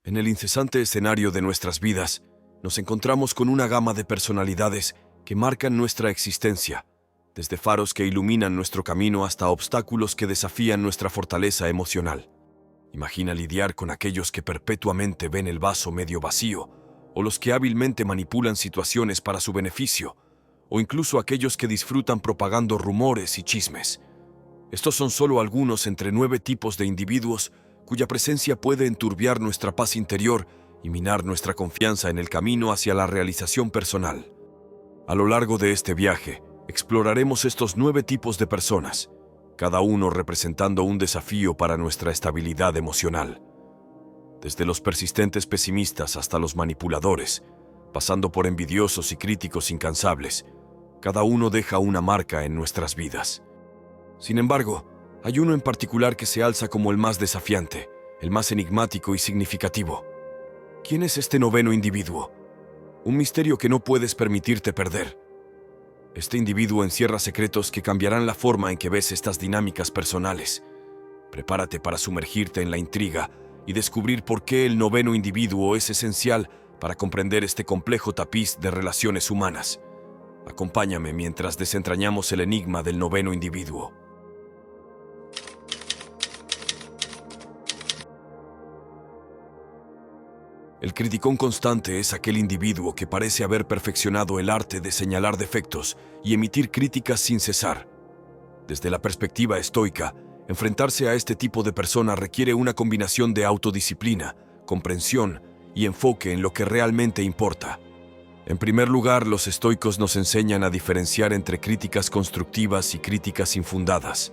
En el incesante escenario de nuestras vidas, nos encontramos con una gama de personalidades que marcan nuestra existencia, desde faros que iluminan nuestro camino hasta obstáculos que desafían nuestra fortaleza emocional. Imagina lidiar con aquellos que perpetuamente ven el vaso medio vacío, o los que hábilmente manipulan situaciones para su beneficio, o incluso aquellos que disfrutan propagando rumores y chismes. Estos son solo algunos entre 9 tipos de individuos cuya presencia puede enturbiar nuestra paz interior y minar nuestra confianza en el camino hacia la realización personal. A lo largo de este viaje, exploraremos estos 9 tipos de personas, cada uno representando un desafío para nuestra estabilidad emocional. Desde los persistentes pesimistas hasta los manipuladores, pasando por envidiosos y críticos incansables, cada uno deja una marca en nuestras vidas. Sin embargo, hay uno en particular que se alza como el más desafiante, el más enigmático y significativo. ¿Quién es este noveno individuo? Un misterio que no puedes permitirte perder. Este individuo encierra secretos que cambiarán la forma en que ves estas dinámicas personales. Prepárate para sumergirte en la intriga y descubrir por qué el noveno individuo es esencial para comprender este complejo tapiz de relaciones humanas. Acompáñame mientras desentrañamos el enigma del noveno individuo. El criticón constante es aquel individuo que parece haber perfeccionado el arte de señalar defectos y emitir críticas sin cesar. Desde la perspectiva estoica, enfrentarse a este tipo de persona requiere una combinación de autodisciplina, comprensión y enfoque en lo que realmente importa. En primer lugar, los estoicos nos enseñan a diferenciar entre críticas constructivas y críticas infundadas.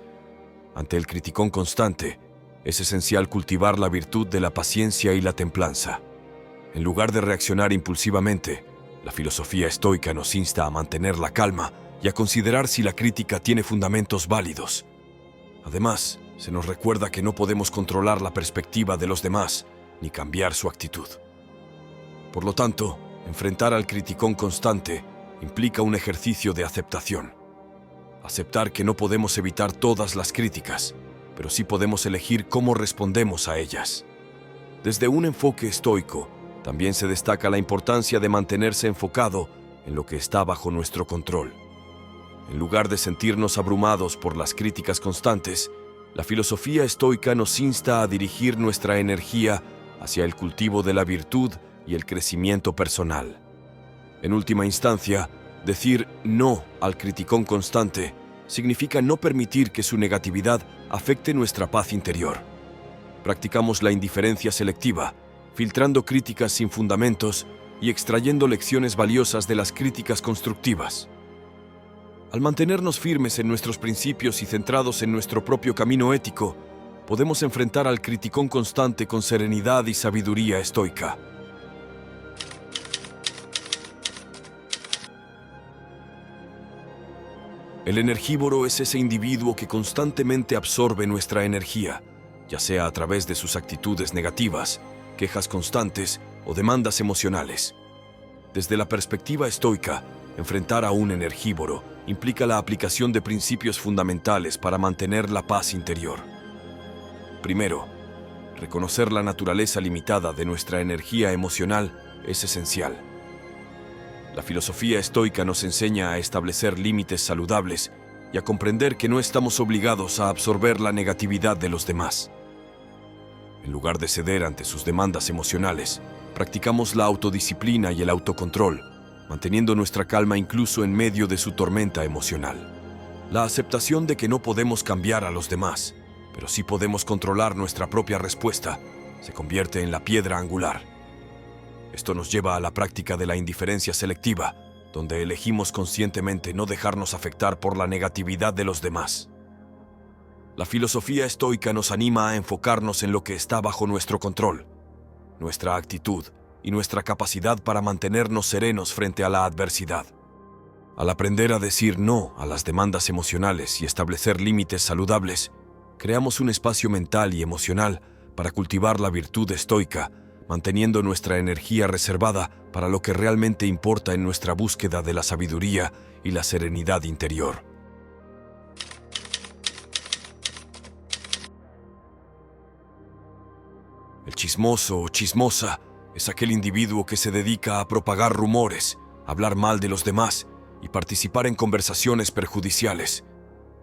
Ante el criticón constante, es esencial cultivar la virtud de la paciencia y la templanza. En lugar de reaccionar impulsivamente, la filosofía estoica nos insta a mantener la calma y a considerar si la crítica tiene fundamentos válidos. Además, se nos recuerda que no podemos controlar la perspectiva de los demás ni cambiar su actitud. Por lo tanto, enfrentar al criticón constante implica un ejercicio de aceptación. Aceptar que no podemos evitar todas las críticas, pero sí podemos elegir cómo respondemos a ellas. Desde un enfoque estoico, también se destaca la importancia de mantenerse enfocado en lo que está bajo nuestro control. En lugar de sentirnos abrumados por las críticas constantes, la filosofía estoica nos insta a dirigir nuestra energía hacia el cultivo de la virtud y el crecimiento personal. En última instancia, decir no al criticón constante significa no permitir que su negatividad afecte nuestra paz interior. Practicamos la indiferencia selectiva, filtrando críticas sin fundamentos y extrayendo lecciones valiosas de las críticas constructivas. Al mantenernos firmes en nuestros principios y centrados en nuestro propio camino ético, podemos enfrentar al criticón constante con serenidad y sabiduría estoica. El energívoro es ese individuo que constantemente absorbe nuestra energía, ya sea a través de sus actitudes negativas, quejas constantes o demandas emocionales. Desde la perspectiva estoica, enfrentar a un energívoro implica la aplicación de principios fundamentales para mantener la paz interior. Primero, reconocer la naturaleza limitada de nuestra energía emocional es esencial. La filosofía estoica nos enseña a establecer límites saludables y a comprender que no estamos obligados a absorber la negatividad de los demás. En lugar de ceder ante sus demandas emocionales, practicamos la autodisciplina y el autocontrol, manteniendo nuestra calma incluso en medio de su tormenta emocional. La aceptación de que no podemos cambiar a los demás, pero sí podemos controlar nuestra propia respuesta, se convierte en la piedra angular. Esto nos lleva a la práctica de la indiferencia selectiva, donde elegimos conscientemente no dejarnos afectar por la negatividad de los demás. La filosofía estoica nos anima a enfocarnos en lo que está bajo nuestro control, nuestra actitud y nuestra capacidad para mantenernos serenos frente a la adversidad. Al aprender a decir no a las demandas emocionales y establecer límites saludables, creamos un espacio mental y emocional para cultivar la virtud estoica, manteniendo nuestra energía reservada para lo que realmente importa en nuestra búsqueda de la sabiduría y la serenidad interior. El chismoso o chismosa es aquel individuo que se dedica a propagar rumores, hablar mal de los demás y participar en conversaciones perjudiciales.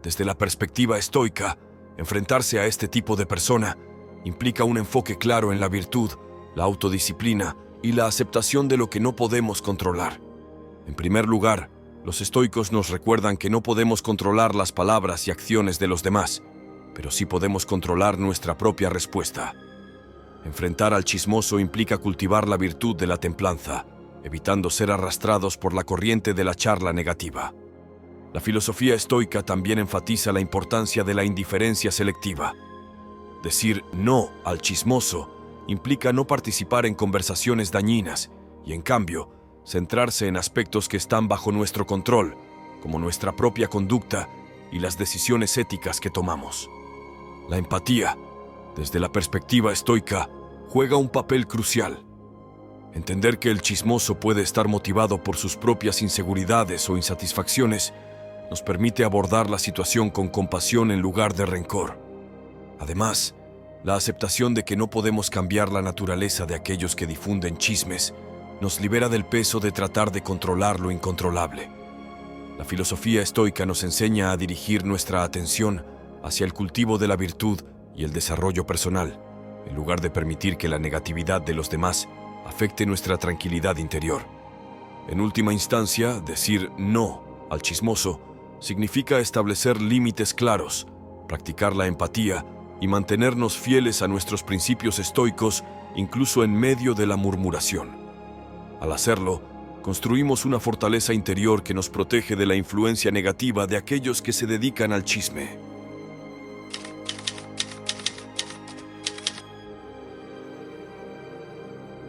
Desde la perspectiva estoica, enfrentarse a este tipo de persona implica un enfoque claro en la virtud, la autodisciplina y la aceptación de lo que no podemos controlar. En primer lugar, los estoicos nos recuerdan que no podemos controlar las palabras y acciones de los demás, pero sí podemos controlar nuestra propia respuesta. Enfrentar al chismoso implica cultivar la virtud de la templanza, evitando ser arrastrados por la corriente de la charla negativa. La filosofía estoica también enfatiza la importancia de la indiferencia selectiva. Decir no al chismoso implica no participar en conversaciones dañinas y, en cambio, centrarse en aspectos que están bajo nuestro control, como nuestra propia conducta y las decisiones éticas que tomamos. La empatía, desde la perspectiva estoica, juega un papel crucial. Entender que el chismoso puede estar motivado por sus propias inseguridades o insatisfacciones nos permite abordar la situación con compasión en lugar de rencor. Además, la aceptación de que no podemos cambiar la naturaleza de aquellos que difunden chismes nos libera del peso de tratar de controlar lo incontrolable. La filosofía estoica nos enseña a dirigir nuestra atención hacia el cultivo de la virtud y el desarrollo personal, en lugar de permitir que la negatividad de los demás afecte nuestra tranquilidad interior. En última instancia, decir no al chismoso significa establecer límites claros, practicar la empatía y mantenernos fieles a nuestros principios estoicos incluso en medio de la murmuración. Al hacerlo, construimos una fortaleza interior que nos protege de la influencia negativa de aquellos que se dedican al chisme.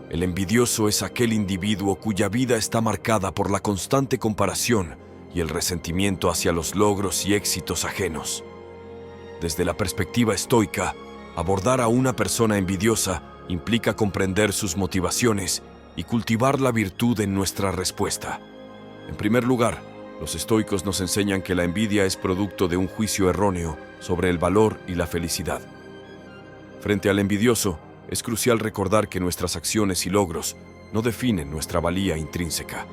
El envidioso es aquel individuo cuya vida está marcada por la constante comparación y el resentimiento hacia los logros y éxitos ajenos. Desde la perspectiva estoica, abordar a una persona envidiosa implica comprender sus motivaciones y cultivar la virtud en nuestra respuesta. En primer lugar, los estoicos nos enseñan que la envidia es producto de un juicio erróneo sobre el valor y la felicidad. Frente al envidioso, es crucial recordar que nuestras acciones y logros no definen nuestra valía intrínseca.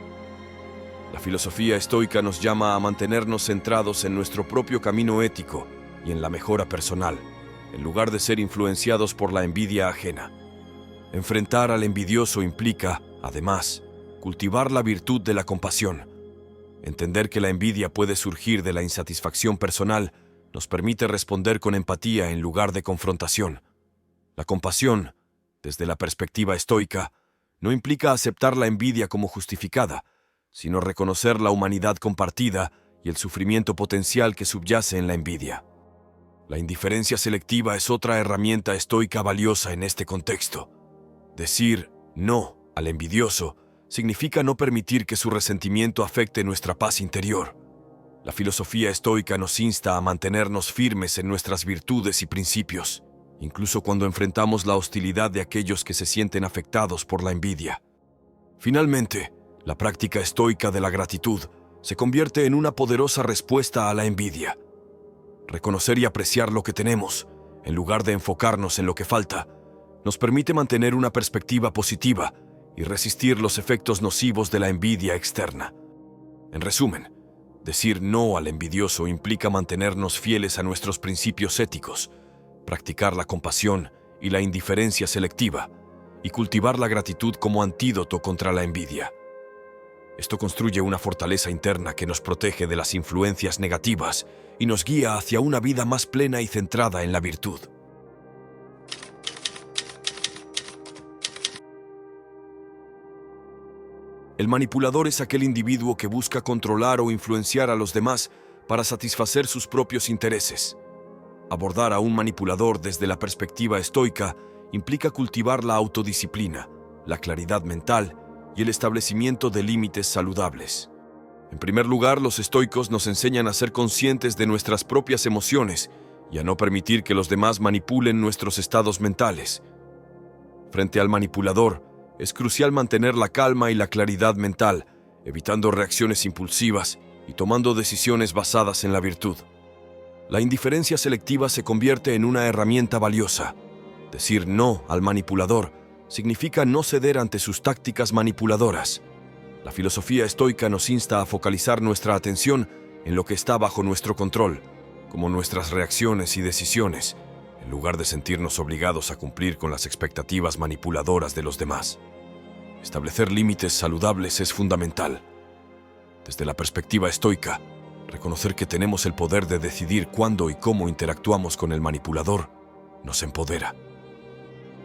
La filosofía estoica nos llama a mantenernos centrados en nuestro propio camino ético y en la mejora personal, en lugar de ser influenciados por la envidia ajena. Enfrentar al envidioso implica, además, cultivar la virtud de la compasión. Entender que la envidia puede surgir de la insatisfacción personal nos permite responder con empatía en lugar de confrontación. La compasión, desde la perspectiva estoica, no implica aceptar la envidia como justificada, sino reconocer la humanidad compartida y el sufrimiento potencial que subyace en la envidia. La indiferencia selectiva es otra herramienta estoica valiosa en este contexto. Decir no al envidioso significa no permitir que su resentimiento afecte nuestra paz interior. La filosofía estoica nos insta a mantenernos firmes en nuestras virtudes y principios, incluso cuando enfrentamos la hostilidad de aquellos que se sienten afectados por la envidia. Finalmente, la práctica estoica de la gratitud se convierte en una poderosa respuesta a la envidia. Reconocer y apreciar lo que tenemos, en lugar de enfocarnos en lo que falta, nos permite mantener una perspectiva positiva y resistir los efectos nocivos de la envidia externa. En resumen, decir no al envidioso implica mantenernos fieles a nuestros principios éticos, practicar la compasión y la indiferencia selectiva, y cultivar la gratitud como antídoto contra la envidia. Esto construye una fortaleza interna que nos protege de las influencias negativas y nos guía hacia una vida más plena y centrada en la virtud. El manipulador es aquel individuo que busca controlar o influenciar a los demás para satisfacer sus propios intereses. Abordar a un manipulador desde la perspectiva estoica implica cultivar la autodisciplina, la claridad mental y el establecimiento de límites saludables. En primer lugar, los estoicos nos enseñan a ser conscientes de nuestras propias emociones y a no permitir que los demás manipulen nuestros estados mentales. Frente al manipulador, es crucial mantener la calma y la claridad mental, evitando reacciones impulsivas y tomando decisiones basadas en la virtud. La indiferencia selectiva se convierte en una herramienta valiosa. Decir no al manipulador significa no ceder ante sus tácticas manipuladoras. La filosofía estoica nos insta a focalizar nuestra atención en lo que está bajo nuestro control, como nuestras reacciones y decisiones, en lugar de sentirnos obligados a cumplir con las expectativas manipuladoras de los demás. Establecer límites saludables es fundamental. Desde la perspectiva estoica, reconocer que tenemos el poder de decidir cuándo y cómo interactuamos con el manipulador nos empodera.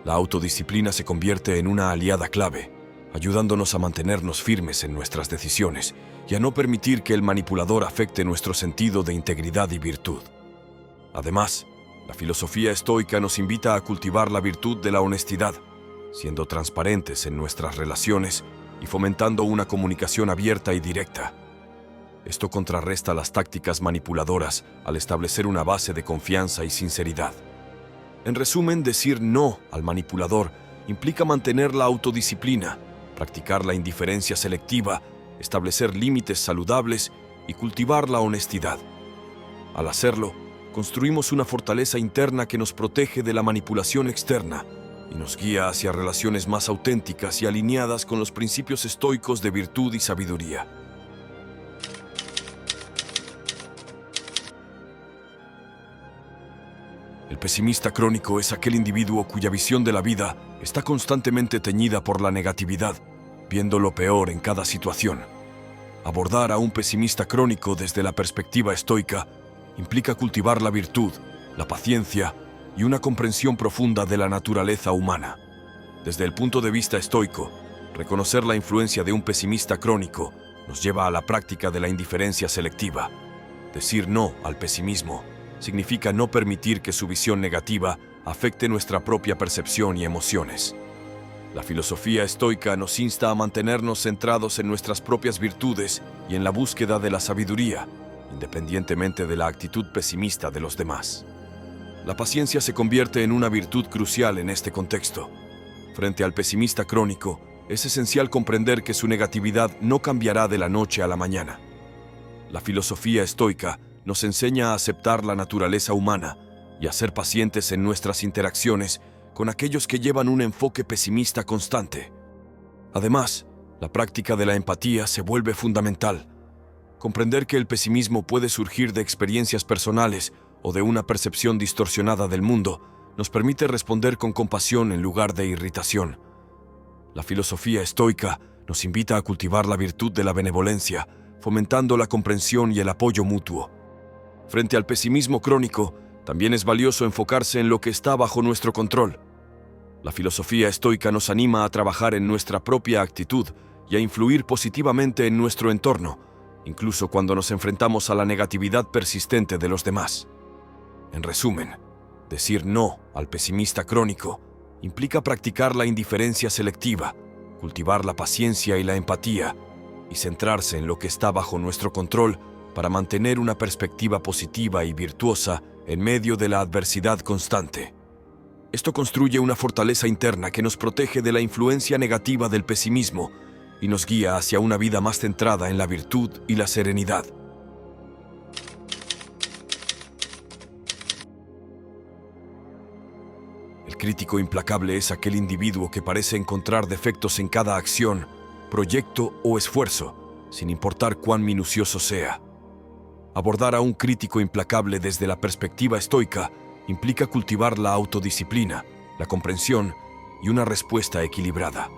La autodisciplina se convierte en una aliada clave, ayudándonos a mantenernos firmes en nuestras decisiones y a no permitir que el manipulador afecte nuestro sentido de integridad y virtud. Además, la filosofía estoica nos invita a cultivar la virtud de la honestidad, siendo transparentes en nuestras relaciones y fomentando una comunicación abierta y directa. Esto contrarresta las tácticas manipuladoras al establecer una base de confianza y sinceridad. En resumen, decir no al manipulador implica mantener la autodisciplina, practicar la indiferencia selectiva, establecer límites saludables y cultivar la honestidad. Al hacerlo, construimos una fortaleza interna que nos protege de la manipulación externa y nos guía hacia relaciones más auténticas y alineadas con los principios estoicos de virtud y sabiduría. El pesimista crónico es aquel individuo cuya visión de la vida está constantemente teñida por la negatividad, viendo lo peor en cada situación. Abordar a un pesimista crónico desde la perspectiva estoica implica cultivar la virtud, la paciencia y una comprensión profunda de la naturaleza humana. Desde el punto de vista estoico, reconocer la influencia de un pesimista crónico nos lleva a la práctica de la indiferencia selectiva. Decir no al pesimismo significa no permitir que su visión negativa afecte nuestra propia percepción y emociones. La filosofía estoica nos insta a mantenernos centrados en nuestras propias virtudes y en la búsqueda de la sabiduría, independientemente de la actitud pesimista de los demás. La paciencia se convierte en una virtud crucial en este contexto. Frente al pesimista crónico, es esencial comprender que su negatividad no cambiará de la noche a la mañana. La filosofía estoica nos enseña a aceptar la naturaleza humana y a ser pacientes en nuestras interacciones con aquellos que llevan un enfoque pesimista constante. Además, la práctica de la empatía se vuelve fundamental. Comprender que el pesimismo puede surgir de experiencias personales o de una percepción distorsionada del mundo nos permite responder con compasión en lugar de irritación. La filosofía estoica nos invita a cultivar la virtud de la benevolencia, fomentando la comprensión y el apoyo mutuo. Frente al pesimismo crónico, también es valioso enfocarse en lo que está bajo nuestro control. La filosofía estoica nos anima a trabajar en nuestra propia actitud y a influir positivamente en nuestro entorno, incluso cuando nos enfrentamos a la negatividad persistente de los demás. En resumen, decir no al pesimista crónico implica practicar la indiferencia selectiva, cultivar la paciencia y la empatía, y centrarse en lo que está bajo nuestro control para mantener una perspectiva positiva y virtuosa en medio de la adversidad constante. Esto construye una fortaleza interna que nos protege de la influencia negativa del pesimismo y nos guía hacia una vida más centrada en la virtud y la serenidad. El crítico implacable es aquel individuo que parece encontrar defectos en cada acción, proyecto o esfuerzo, sin importar cuán minucioso sea. Abordar a un crítico implacable desde la perspectiva estoica implica cultivar la autodisciplina, la comprensión y una respuesta equilibrada.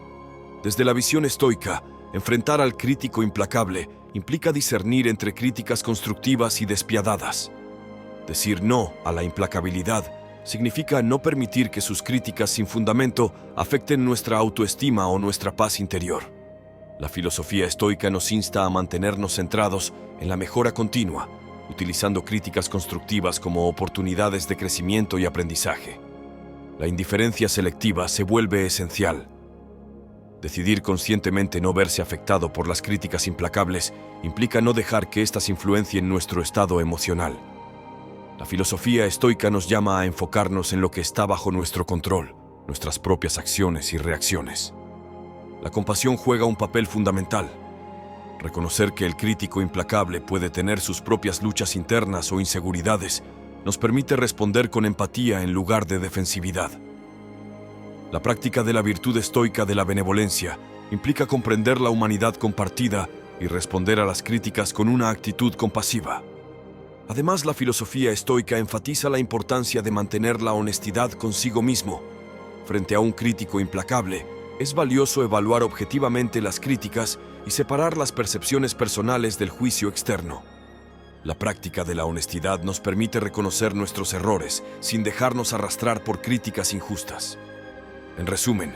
Desde la visión estoica, enfrentar al crítico implacable implica discernir entre críticas constructivas y despiadadas. Decir no a la implacabilidad significa no permitir que sus críticas sin fundamento afecten nuestra autoestima o nuestra paz interior. La filosofía estoica nos insta a mantenernos centrados en la mejora continua, utilizando críticas constructivas como oportunidades de crecimiento y aprendizaje. La indiferencia selectiva se vuelve esencial. Decidir conscientemente no verse afectado por las críticas implacables implica no dejar que éstas influencien nuestro estado emocional. La filosofía estoica nos llama a enfocarnos en lo que está bajo nuestro control, nuestras propias acciones y reacciones. La compasión juega un papel fundamental. Reconocer que el crítico implacable puede tener sus propias luchas internas o inseguridades nos permite responder con empatía en lugar de defensividad. La práctica de la virtud estoica de la benevolencia implica comprender la humanidad compartida y responder a las críticas con una actitud compasiva. Además, la filosofía estoica enfatiza la importancia de mantener la honestidad consigo mismo. Frente a un crítico implacable, es valioso evaluar objetivamente las críticas y separar las percepciones personales del juicio externo. La práctica de la honestidad nos permite reconocer nuestros errores sin dejarnos arrastrar por críticas injustas. En resumen,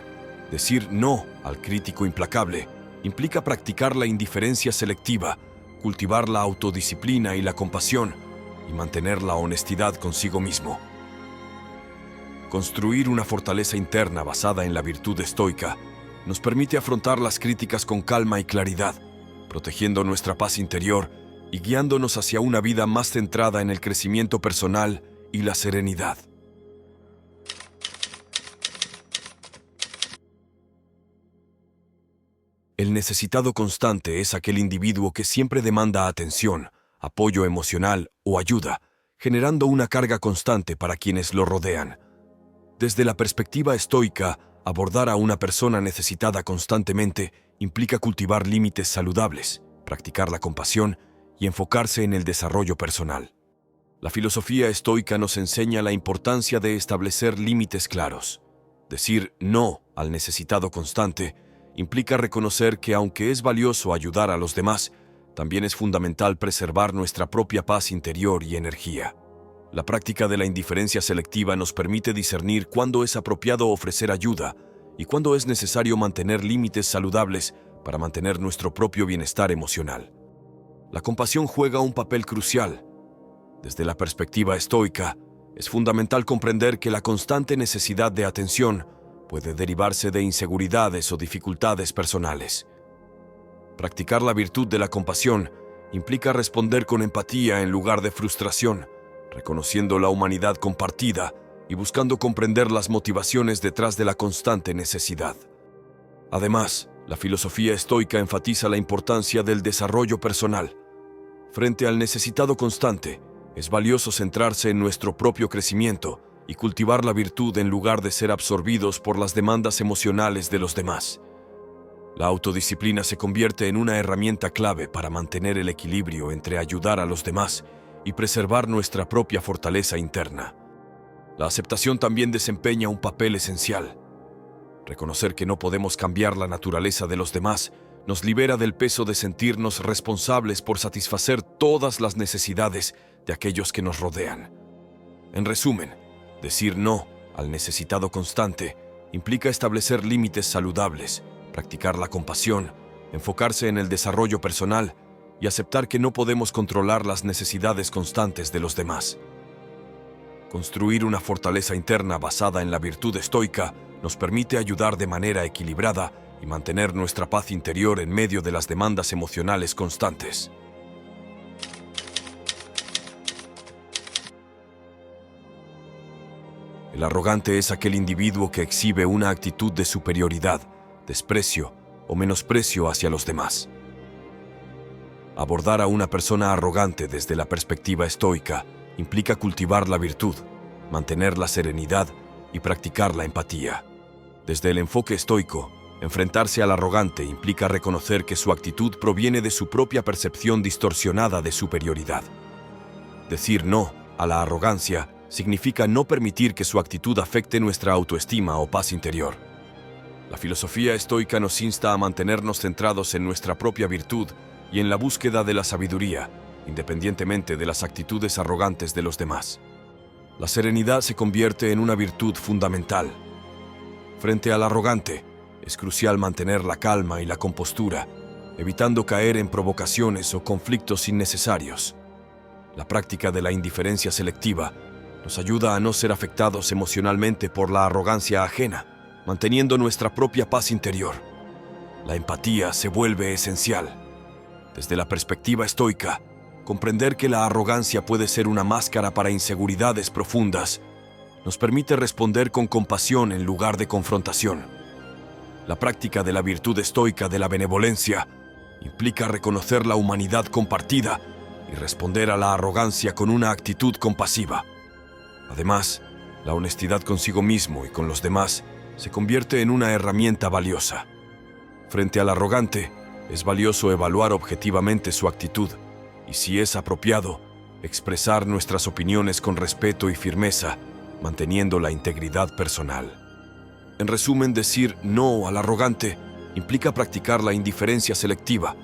decir no al crítico implacable implica practicar la indiferencia selectiva, cultivar la autodisciplina y la compasión, y mantener la honestidad consigo mismo. Construir una fortaleza interna basada en la virtud estoica nos permite afrontar las críticas con calma y claridad, protegiendo nuestra paz interior y guiándonos hacia una vida más centrada en el crecimiento personal y la serenidad. El necesitado constante es aquel individuo que siempre demanda atención, apoyo emocional o ayuda, generando una carga constante para quienes lo rodean. Desde la perspectiva estoica, abordar a una persona necesitada constantemente implica cultivar límites saludables, practicar la compasión y enfocarse en el desarrollo personal. La filosofía estoica nos enseña la importancia de establecer límites claros. Decir no al necesitado constante implica reconocer que aunque es valioso ayudar a los demás, también es fundamental preservar nuestra propia paz interior y energía. La práctica de la indiferencia selectiva nos permite discernir cuándo es apropiado ofrecer ayuda y cuándo es necesario mantener límites saludables para mantener nuestro propio bienestar emocional. La compasión juega un papel crucial. Desde la perspectiva estoica, es fundamental comprender que la constante necesidad de atención puede derivarse de inseguridades o dificultades personales. Practicar la virtud de la compasión implica responder con empatía en lugar de frustración, reconociendo la humanidad compartida y buscando comprender las motivaciones detrás de la constante necesidad. Además, la filosofía estoica enfatiza la importancia del desarrollo personal. Frente al necesitado constante, es valioso centrarse en nuestro propio crecimiento y cultivar la virtud en lugar de ser absorbidos por las demandas emocionales de los demás. La autodisciplina se convierte en una herramienta clave para mantener el equilibrio entre ayudar a los demás y preservar nuestra propia fortaleza interna. La aceptación también desempeña un papel esencial. Reconocer que no podemos cambiar la naturaleza de los demás nos libera del peso de sentirnos responsables por satisfacer todas las necesidades de aquellos que nos rodean. En resumen, decir no al necesitado constante implica establecer límites saludables, practicar la compasión, enfocarse en el desarrollo personal y aceptar que no podemos controlar las necesidades constantes de los demás. Construir una fortaleza interna basada en la virtud estoica nos permite ayudar de manera equilibrada y mantener nuestra paz interior en medio de las demandas emocionales constantes. El arrogante es aquel individuo que exhibe una actitud de superioridad, desprecio o menosprecio hacia los demás. Abordar a una persona arrogante desde la perspectiva estoica implica cultivar la virtud, mantener la serenidad y practicar la empatía. Desde el enfoque estoico, enfrentarse al arrogante implica reconocer que su actitud proviene de su propia percepción distorsionada de superioridad. Decir no a la arrogancia significa no permitir que su actitud afecte nuestra autoestima o paz interior. La filosofía estoica nos insta a mantenernos centrados en nuestra propia virtud y en la búsqueda de la sabiduría, independientemente de las actitudes arrogantes de los demás. La serenidad se convierte en una virtud fundamental. Frente al arrogante, es crucial mantener la calma y la compostura, evitando caer en provocaciones o conflictos innecesarios. La práctica de la indiferencia selectiva nos ayuda a no ser afectados emocionalmente por la arrogancia ajena, manteniendo nuestra propia paz interior. La empatía se vuelve esencial. Desde la perspectiva estoica, comprender que la arrogancia puede ser una máscara para inseguridades profundas nos permite responder con compasión en lugar de confrontación. La práctica de la virtud estoica de la benevolencia implica reconocer la humanidad compartida y responder a la arrogancia con una actitud compasiva. Además, la honestidad consigo mismo y con los demás se convierte en una herramienta valiosa. Frente al arrogante, es valioso evaluar objetivamente su actitud y, si es apropiado, expresar nuestras opiniones con respeto y firmeza, manteniendo la integridad personal. En resumen, decir no al arrogante implica practicar la indiferencia selectiva,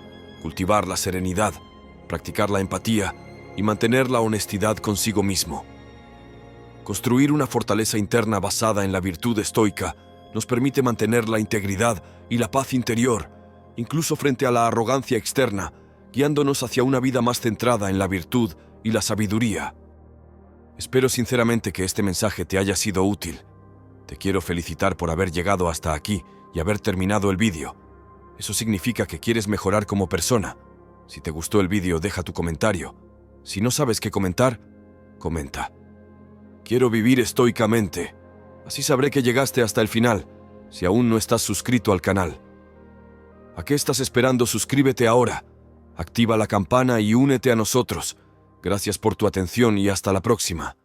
cultivar la serenidad, practicar la empatía y mantener la honestidad consigo mismo. Construir una fortaleza interna basada en la virtud estoica nos permite mantener la integridad y la paz interior, incluso frente a la arrogancia externa, guiándonos hacia una vida más centrada en la virtud y la sabiduría. Espero sinceramente que este mensaje te haya sido útil. Te quiero felicitar por haber llegado hasta aquí y haber terminado el vídeo. Eso significa que quieres mejorar como persona. Si te gustó el vídeo, deja tu comentario. Si no sabes qué comentar, comenta. Quiero vivir estoicamente. Así sabré que llegaste hasta el final, si aún no estás suscrito al canal. ¿A qué estás esperando? Suscríbete ahora. Activa la campana y únete a nosotros. Gracias por tu atención y hasta la próxima.